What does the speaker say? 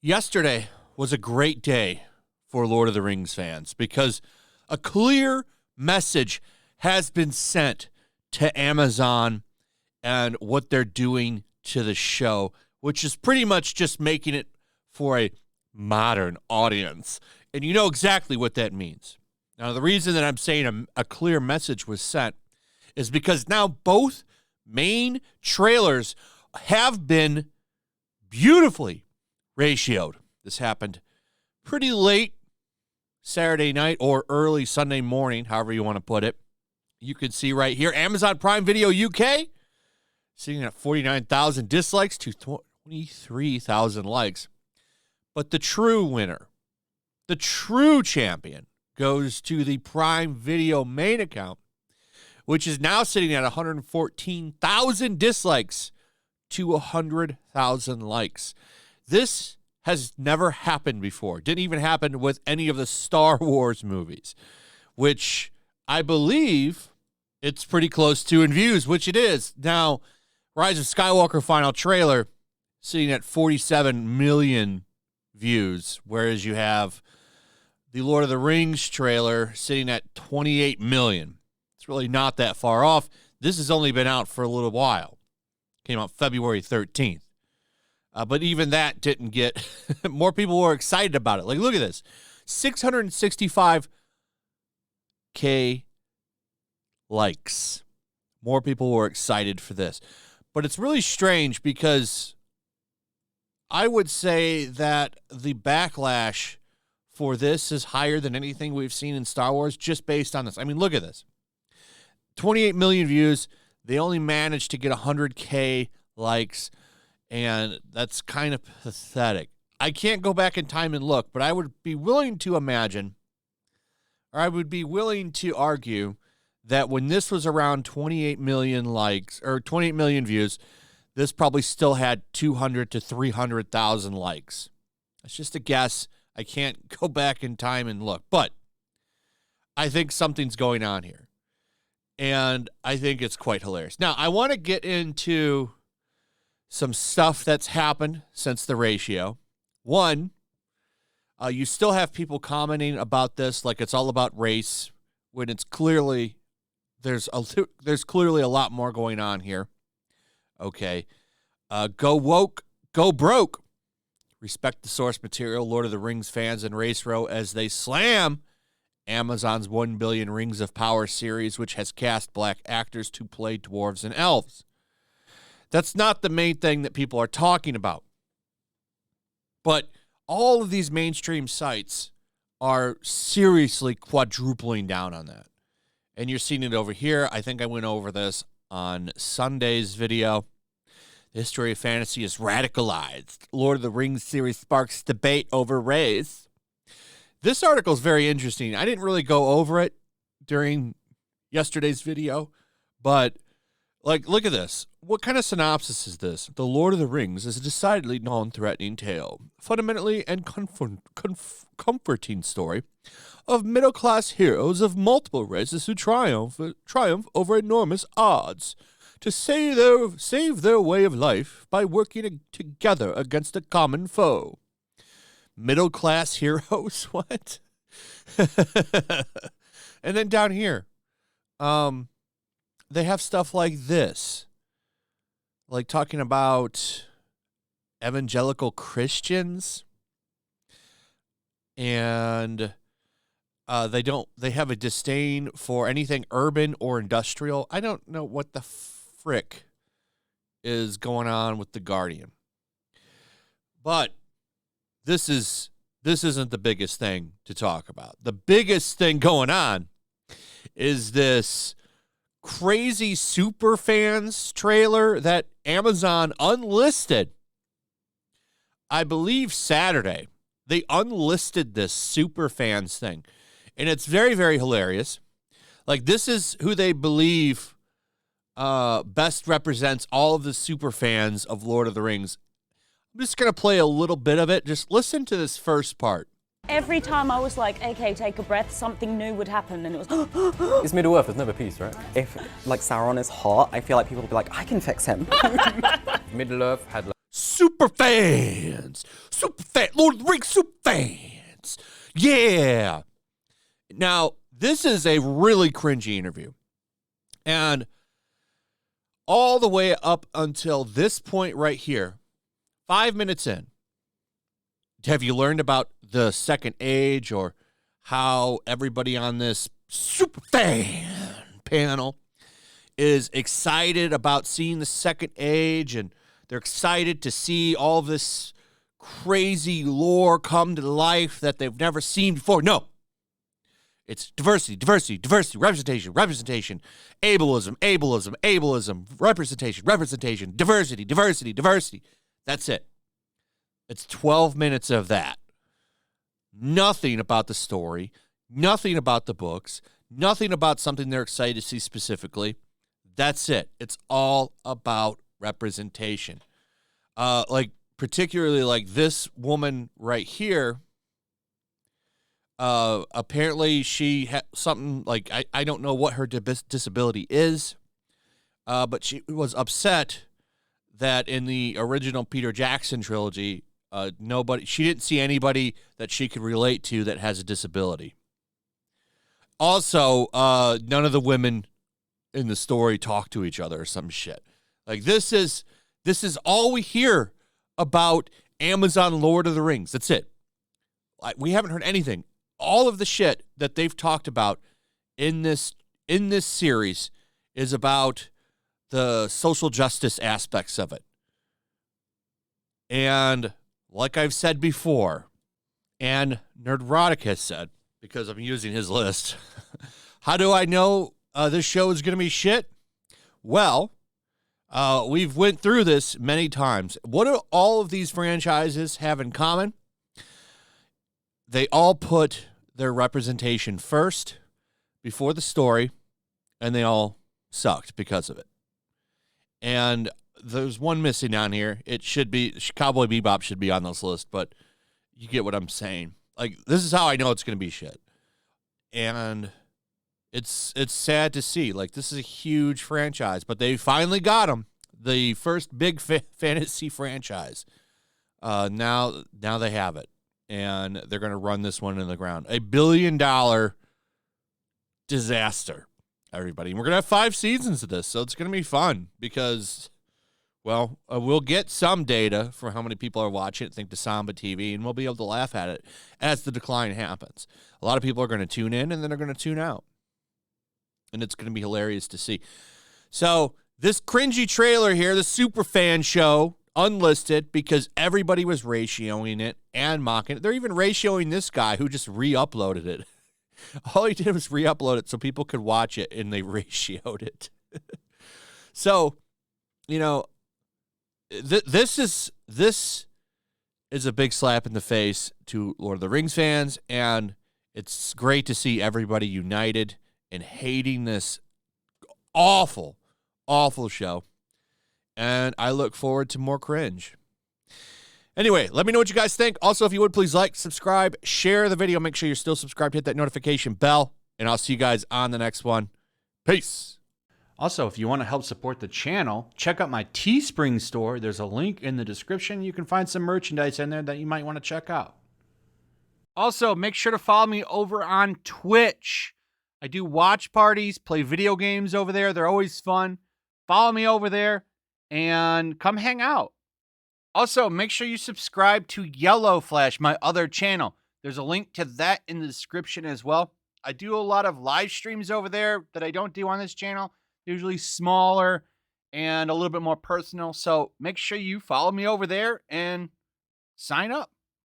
Yesterday was a great day for Lord of the Rings fans because a clear message has been sent to Amazon and what they're doing to the show, which is pretty much just making it for a modern audience. And you know exactly what that means. Now, the reason that I'm saying a clear message was sent is because now both main trailers have been beautifully ratioed. This happened pretty late Saturday night or early Sunday morning, however you want to put it. You can see right here, Amazon Prime Video UK, sitting at 49,000 dislikes to 23,000 likes. But the true winner, the true champion, goes to the Prime Video main account, which is now sitting at 114,000 dislikes to 100,000 likes. This has never happened before. Didn't even happen with any of the Star Wars movies, which I believe it's pretty close to in views, which it is. Now, Rise of Skywalker final trailer sitting at 47 million views, whereas you have the Lord of the Rings trailer sitting at 28 million. It's really not that far off. This has only been out for a little while. Came out February 13th. But even that didn't get, more people were excited about it. Like, look at this. 665K likes. More people were excited for this. But it's really strange because I would say that the backlash for this is higher than anything we've seen in Star Wars just based on this. I mean, look at this. 28 million views. They only managed to get 100K likes. And that's kind of pathetic. I can't go back in time and look, but I would be willing to imagine, or I would be willing to argue that when this was around 28 million likes, or 28 million views, this probably still had 200 to 300,000 likes. That's just a guess. I can't go back in time and look, but I think something's going on here. And I think it's quite hilarious. Now, I want to get into some stuff that's happened since the ratio. One, you still have people commenting about this like it's all about race, when it's clearly there's clearly a lot more going on here. Okay, go woke, go broke. Respect the source material, Lord of the Rings fans and Race Row as they slam Amazon's 1 billion Rings of Power series, which has cast black actors to play dwarves and elves. That's not the main thing that people are talking about. But all of these mainstream sites are seriously quadrupling down on that. And you're seeing it over here. I think I went over this on Sunday's video. The history of fantasy is radicalized. Lord of the Rings series sparks debate over race. This article is very interesting. I didn't really go over it during yesterday's video, but like, look at this. What kind of synopsis is this? The Lord of the Rings is a decidedly non-threatening tale, fundamentally and comforting story of middle-class heroes of multiple races who triumph over enormous odds to save their way of life by working together against a common foe. Middle-class heroes? What? And then down here, they have stuff like this, like talking about evangelical Christians, and they have a disdain for anything urban or industrial. I don't know what the frick is going on with The Guardian, but this isn't the biggest thing to talk about. The biggest thing going on is this crazy Superfans trailer that Amazon unlisted. I believe Saturday, they unlisted this Superfans thing. And it's very, very hilarious. Like, this is who they believe best represents all of the superfans of Lord of the Rings. I'm just going to play a little bit of it. Just listen to this first part. Every time I was like, okay, take a breath, something new would happen, and it was. It's Middle-earth, there's never peace, right? If, like, Sauron is hot, I feel like people will be like, I can fix him. Middle-earth had, like... Super fans! Super fan! Lord of the Rings super fans! Yeah! Now, this is a really cringy interview. And all the way up until this point right here, 5 minutes in, have you learned about the second age or how everybody on this super fan panel is excited about seeing the second age, and they're excited to see all this crazy lore come to life that they've never seen before? No. It's diversity, diversity, diversity, representation, representation, ableism, ableism, ableism, representation, representation, diversity, diversity, diversity. That's it. It's 12 minutes of that. Nothing about the story, nothing about the books, nothing about something they're excited to see specifically. That's it. It's all about representation. Particularly like this woman right here. Apparently she had something like, I don't know what her disability is, but she was upset that in the original Peter Jackson trilogy, she didn't see anybody that she could relate to that has a disability. Also, none of the women in the story talk to each other or some shit. Like, this is all we hear about Amazon Lord of the Rings. That's it. Like, we haven't heard anything. All of the shit that they've talked about in this series is about the social justice aspects of it. And like I've said before, and Nerdrotic has said, because I'm using his list, how do I know this show is going to be shit? Well, we've went through this many times. What do all of these franchises have in common? They all put their representation first before the story, and they all sucked because of it. And there's one missing down here. It should be Cowboy Bebop should be on this list, but you get what I'm saying. Like, this is how I know it's going to be shit. And it's sad to see. Like, this is a huge franchise, but they finally got them. The first big fantasy franchise. Now they have it, and they're going to run this one in the ground. $1 billion disaster, everybody. And we're going to have 5 seasons of this, so it's going to be fun because, well, we'll get some data for how many people are watching it, think to Samba TV, and we'll be able to laugh at it as the decline happens. A lot of people are going to tune in, and then they're going to tune out. And it's going to be hilarious to see. So this cringy trailer here, the Superfan show, unlisted because everybody was ratioing it and mocking it. They're even ratioing this guy who just re-uploaded it. All he did was re-upload it so people could watch it, and they ratioed it. So, you know, this is a big slap in the face to Lord of the Rings fans, and it's great to see everybody united in hating this awful, awful show. And I look forward to more cringe. Anyway, let me know what you guys think. Also, if you would, please like, subscribe, share the video. Make sure you're still subscribed. Hit that notification bell. And I'll see you guys on the next one. Peace. Also, if you want to help support the channel, check out my Teespring store. There's a link in the description. You can find some merchandise in there that you might want to check out. Also, make sure to follow me over on Twitch. I do watch parties, play video games over there. They're always fun. Follow me over there and come hang out. Also, make sure you subscribe to YellowFlash, my other channel. There's a link to that in the description as well. I do a lot of live streams over there that I don't do on this channel. Usually smaller and a little bit more personal. So make sure you follow me over there and sign up.